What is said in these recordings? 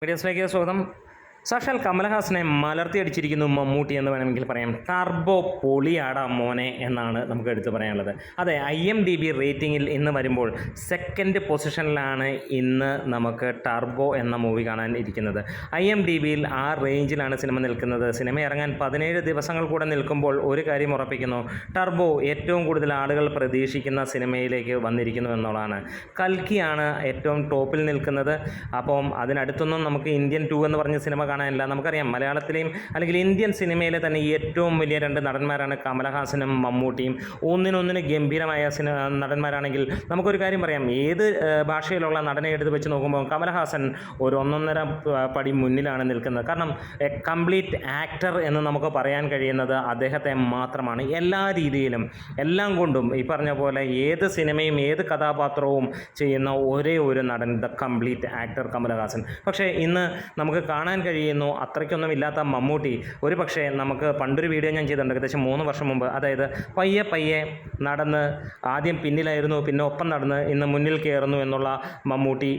മീഡിയസിലേക്ക് സ്വാഗതം. സാക്ഷാൽ കമലഹാസനെ മലർത്തിയടിച്ചിരിക്കുന്നു മമ്മൂട്ടി എന്ന് വേണമെങ്കിൽ പറയാം. ടർബോ പൊളിയാടാ മോനെ എന്നാണ് നമുക്ക് എടുത്തു പറയാനുള്ളത്. അതെ, IMDb റേറ്റിങ്ങിൽ ഇന്ന് വരുമ്പോൾ സെക്കൻഡ് പൊസിഷനിലാണ് ഇന്ന് നമുക്ക് ടർബോ എന്ന മൂവി കാണാൻ ഇരിക്കുന്നത്. IMDbയിൽ ആ റേഞ്ചിലാണ് സിനിമ നിൽക്കുന്നത്. സിനിമ ഇറങ്ങാൻ 17 ദിവസങ്ങൾ കൂടെ നിൽക്കുമ്പോൾ ഒരു കാര്യം ഉറപ്പിക്കുന്നു, ടർബോ ഏറ്റവും കൂടുതൽ ആളുകൾ പ്രതീക്ഷിക്കുന്ന സിനിമയിലേക്ക് വന്നിരിക്കുന്നു എന്നുള്ളതാണ്. കൽക്കിയാണ് ഏറ്റവും ടോപ്പിൽ നിൽക്കുന്നത്. അപ്പം അതിനടുത്തൊന്നും നമുക്ക് ഇന്ത്യൻ 2 എന്ന് പറഞ്ഞ സിനിമ കാണാനില്ല. നമുക്കറിയാം, മലയാളത്തിലെയും അല്ലെങ്കിൽ ഇന്ത്യൻ സിനിമയിലെ തന്നെ ഏറ്റവും വലിയ 2 നടന്മാരാണ് കമലഹാസനും മമ്മൂട്ടിയും. ഒന്നിനൊന്നിന് ഗംഭീരമായ നടന്മാരാണെങ്കിൽ നമുക്കൊരു കാര്യം പറയാം, ഏത് ഭാഷയിലുള്ള നടനെ എടുത്ത് വെച്ച് നോക്കുമ്പോൾ കമലഹാസൻ ഒരു 1.5 പടി മുന്നിലാണ് നിൽക്കുന്നത്. കാരണം കംപ്ലീറ്റ് ആക്ടർ എന്ന് നമുക്ക് പറയാൻ കഴിയുന്നത് അദ്ദേഹത്തെ മാത്രമാണ്. എല്ലാ രീതിയിലും എല്ലാം കൊണ്ടും ഈ പറഞ്ഞ പോലെ ഏത് സിനിമയും ഏത് കഥാപാത്രവും ചെയ്യുന്ന ഒരേ ഒരു നടൻ, ദ കംപ്ലീറ്റ് ആക്ടർ കമലഹാസൻ. പക്ഷേ ഇന്ന് നമുക്ക് കാണാൻ കഴിയുന്നു അത്രയ്ക്കൊന്നും ഇല്ലാത്ത മമ്മൂട്ടി. ഒരു പക്ഷേ നമുക്ക് പണ്ടൊരു വീഡിയോ ഞാൻ ചെയ്തിട്ടുണ്ട് ഏകദേശം 3 വർഷം മുമ്പ്. അതായത് പയ്യെ നടന്ന് ആദ്യം പിന്നിലായിരുന്നു, പിന്നെ ഒപ്പം നടന്ന് ഇന്ന് മുന്നിൽ കയറുന്നു എന്നുള്ള മമ്മൂട്ടി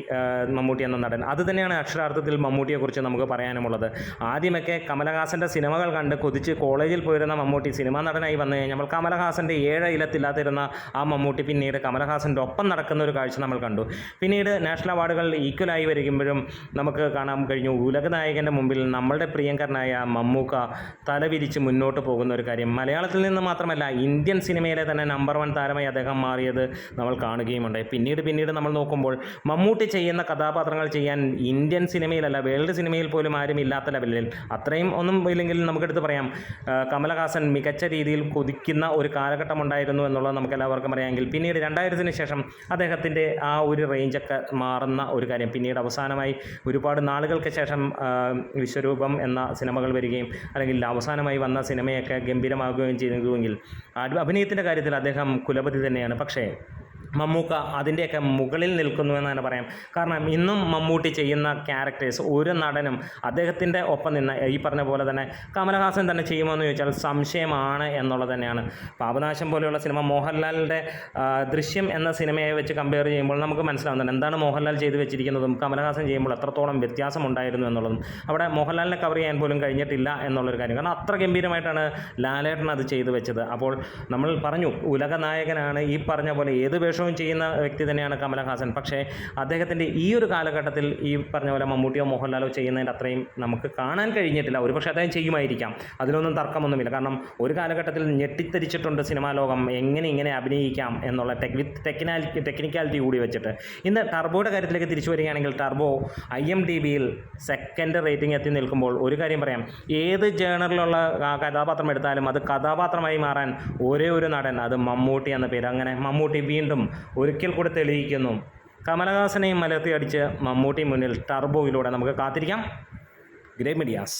എന്ന നടൻ. അത് തന്നെയാണ് അക്ഷരാർത്ഥത്തിൽ മമ്മൂട്ടിയെക്കുറിച്ച് നമുക്ക് പറയാനുമുള്ളത്. ആദ്യമൊക്കെ കമലഹാസൻ്റെ സിനിമകൾ കണ്ട് കൊതിച്ച് കോളേജിൽ പോയിരുന്ന മമ്മൂട്ടി സിനിമാ നടനായി വന്നു കഴിഞ്ഞപ്പോൾ കമലഹാസൻ്റെ 7 ഇലത്തില്ലാതിരുന്ന ആ മമ്മൂട്ടി പിന്നീട് കമലഹാസൻ്റെ ഒപ്പം നടക്കുന്ന ഒരു കാഴ്ച നമ്മൾ കണ്ടു. പിന്നീട് നാഷണൽ അവാർഡുകൾ ഈക്വലായി വരികമ്പോഴും നമുക്ക് കാണാൻ കഴിഞ്ഞു ഉലക നായകൻ്റെ മുമ്പിൽ നമ്മളുടെ പ്രിയങ്കരനായ മമ്മൂക്ക തലവിരിച്ച് മുന്നോട്ട് പോകുന്ന ഒരു കാര്യം. മലയാളത്തിൽ നിന്ന് മാത്രമല്ല, ഇന്ത്യൻ സിനിമയിലെ തന്നെ നമ്പർ 1 താരമായി അദ്ദേഹം മാറിയത് നമ്മൾ കാണുകയുമുണ്ട്. പിന്നീട് നമ്മൾ നോക്കുമ്പോൾ മമ്മൂട്ടി ചെയ്യുന്ന കഥാപാത്രങ്ങൾ ചെയ്യാൻ ഇന്ത്യൻ സിനിമയിലല്ല, വേൾഡ് സിനിമയിൽ പോലും ആരും ഇല്ലാത്ത ലെവലിൽ, അത്രയും ഒന്നും ഇല്ലെങ്കിൽ നമുക്കെടുത്ത് പറയാം, കമലഹാസൻ മികച്ച രീതിയിൽ കൊതിക്കുന്ന ഒരു കാലഘട്ടം ഉണ്ടായിരുന്നു എന്നുള്ളത് നമുക്ക് എല്ലാവർക്കും അറിയാമെങ്കിൽ പിന്നീട് 2000-ന് ശേഷം അദ്ദേഹത്തിൻ്റെ ആ ഒരു റേഞ്ചൊക്കെ മാറുന്ന ഒരു കാര്യം. പിന്നീട് അവസാനമായി ഒരുപാട് നാളുകൾക്ക് ശേഷം വിശ്വരൂപം എന്ന സിനിമകൾ വരികയും അല്ലെങ്കിൽ അവസാനമായി വന്ന സിനിമയൊക്കെ ഗംഭീരമാകുകയും ചെയ്തെങ്കിൽ അഭിനയത്തിൻ്റെ കാര്യത്തിൽ അദ്ദേഹം കുലപതി തന്നെയാണ്. പക്ഷേ മമ്മൂക്ക അതിൻ്റെയൊക്കെ മുകളിൽ നിൽക്കുന്നു എന്ന് തന്നെ പറയാം. കാരണം ഇന്നും മമ്മൂട്ടി ചെയ്യുന്ന ക്യാരക്ടേഴ്സ് ഒരു നടനും അദ്ദേഹത്തിൻ്റെ ഒപ്പം നിന്ന് ഈ പറഞ്ഞ പോലെ തന്നെ കമലഹാസൻ തന്നെ ചെയ്യുമോ എന്ന് ചോദിച്ചാൽ സംശയമാണ് എന്നുള്ളത് തന്നെയാണ്. പാപനാശം പോലെയുള്ള സിനിമ മോഹൻലാലിൻ്റെ ദൃശ്യം എന്ന സിനിമയെ വെച്ച് കമ്പയർ ചെയ്യുമ്പോൾ നമുക്ക് മനസ്സിലാവുന്നുണ്ട് എന്താണ് മോഹൻലാൽ ചെയ്തു വെച്ചിരിക്കുന്നതും കമലഹാസൻ ചെയ്യുമ്പോൾ എത്രത്തോളം വ്യത്യാസമുണ്ടായിരുന്നു എന്നുള്ളതും. അവിടെ മോഹൻലാലിനെ കവർ ചെയ്യാൻ പോലും കഴിഞ്ഞിട്ടില്ല എന്നുള്ളൊരു കാര്യം. കാരണം അത്ര ഗംഭീരമായിട്ടാണ് ലാലേട്ടൻ അത് ചെയ്തു വെച്ചത്. അപ്പോൾ നമ്മൾ പറഞ്ഞു, ഉലക നായകനാണ്, ഈ പറഞ്ഞ പോലെ ഏത് വേഷവും ചെയ്യുന്ന വ്യക്തി തന്നെയാണ് കമലഹാസൻ. പക്ഷേ അദ്ദേഹത്തിൻ്റെ ഈ ഒരു കാലഘട്ടത്തിൽ ഈ പറഞ്ഞ പോലെ മമ്മൂട്ടിയോ മോഹൻലാലോ ചെയ്യുന്നതിൻ്റെ അത്രയും നമുക്ക് കാണാൻ കഴിഞ്ഞിട്ടില്ല. ഒരുപക്ഷെ അദ്ദേഹം ചെയ്യുമായിരിക്കാം, അതിലൊന്നും തർക്കമൊന്നുമില്ല. കാരണം ഒരു കാലഘട്ടത്തിൽ ഞെട്ടിത്തരിച്ചിട്ടുണ്ട് സിനിമാ ലോകം, ഇങ്ങനെ അഭിനയിക്കാം എന്നുള്ള ടെക്നിക്കാലിറ്റി കൂടി വെച്ചിട്ട്. ഇന്ന് ടർബോയുടെ കാര്യത്തിലേക്ക് തിരിച്ചു വരികയാണെങ്കിൽ ടർബോ IMDbയിൽ സെക്കൻഡ് റേറ്റിംഗ് എത്തി നിൽക്കുമ്പോൾ ഒരു കാര്യം പറയാം, ഏത് ജേണറിലുള്ള കഥാപാത്രം എടുത്താലും അത് കഥാപാത്രമായി മാറാൻ ഒരേ ഒരു നടൻ, അത് മമ്മൂട്ടി എന്ന പേര്. അങ്ങനെ മമ്മൂട്ടി വീണ്ടും ഒരിക്കൽ കൂടെ തെളിയിക്കുന്നു. കമലഹാസനെയും മലർത്തി അടിച്ച് മമ്മൂട്ടി മുന്നിൽ ടർബോയിലൂടെ നമുക്ക് കാത്തിരിക്കാം. Grey medias.